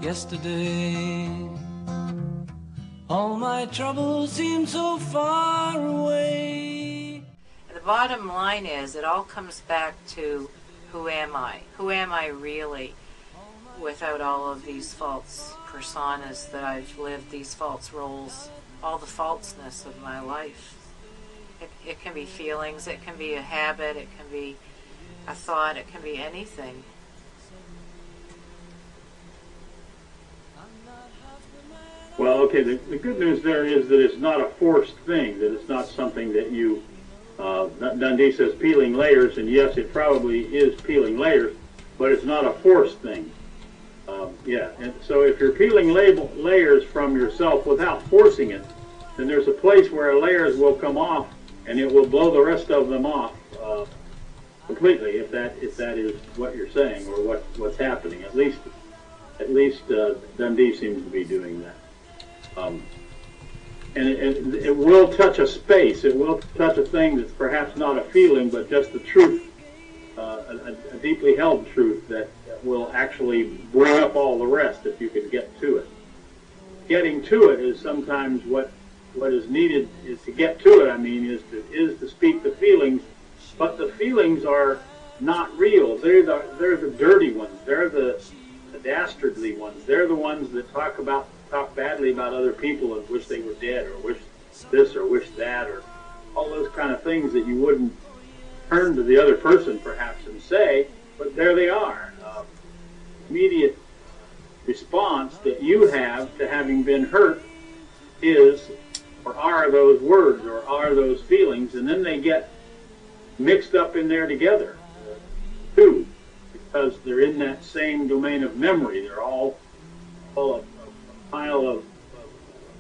yesterday. All my troubles seem so far away. The bottom line is, it all comes back to, who am I? Who am I really, without all of these false personas that I've lived, these false roles, all the falseness of my life. It can be feelings, it can be a habit, it can be a thought, it can be anything. Well, okay, the good news there is that it's not a forced thing, that it's not something that you, Dundee says peeling layers, and yes, it probably is peeling layers, but it's not a forced thing. Yeah, and so if you're peeling layers from yourself without forcing it, then there's a place where layers will come off, and it will blow the rest of them off completely, if that is what you're saying or what's happening. At least Dundee seems to be doing that. And it will touch a space. It will touch a thing that's perhaps not a feeling, but just the truth, a deeply held truth that will actually bring up all the rest if you can get to it. Getting to it is sometimes what is needed. Is to get to it, I mean, is to speak the feelings, but the feelings are not real. They're the dirty ones. They're the dastardly ones. They're the ones that talk badly about other people and wish they were dead, or wish this or wish that, or all those kind of things that you wouldn't turn to the other person perhaps and say, but there they are. Immediate response that you have to having been hurt is, or are those words, or are those feelings, and then they get mixed up in there together too, because they're in that same domain of memory. They're all a pile of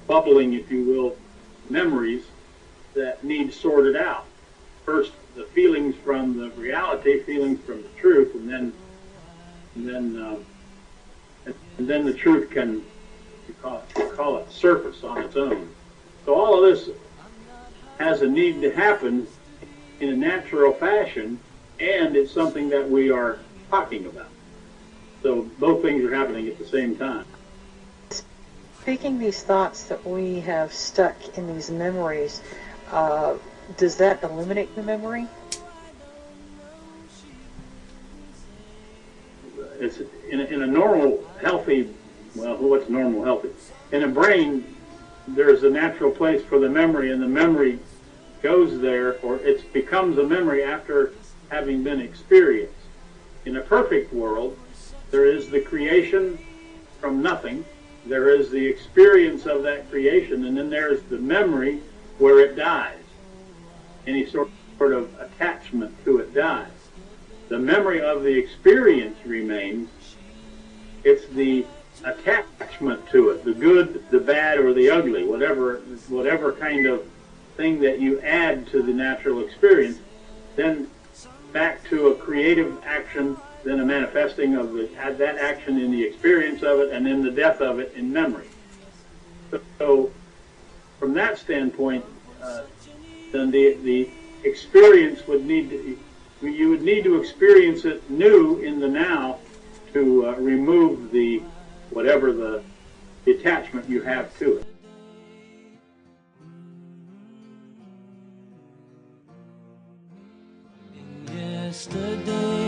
bubbling, if you will, memories that need sorted out. First, the feelings from the reality, feelings from the truth, and then the truth can, you call it surface on its own. So all of this has a need to happen in a natural fashion, and it's something that we are talking about. So both things are happening at the same time. Speaking these thoughts that we have stuck in these memories, does that eliminate the memory? It's in a normal, healthy, well, what's normal, healthy? In a brain, there's a natural place for the memory, and the memory goes there, or it becomes a memory after having been experienced. In a perfect world, there is the creation from nothing, there is the experience of that creation, and then there's the memory where it dies. Any sort of attachment to it dies. The memory of the experience remains. It's the attachment to it, the good, the bad, or the ugly, whatever kind of thing that you add to the natural experience, then back to a creative action, then a manifesting of that action in the experience of it, and then the death of it in memory. So from that standpoint, then the experience would need to, you would need to experience it new in the now to remove the whatever the attachment you have to it. Yesterday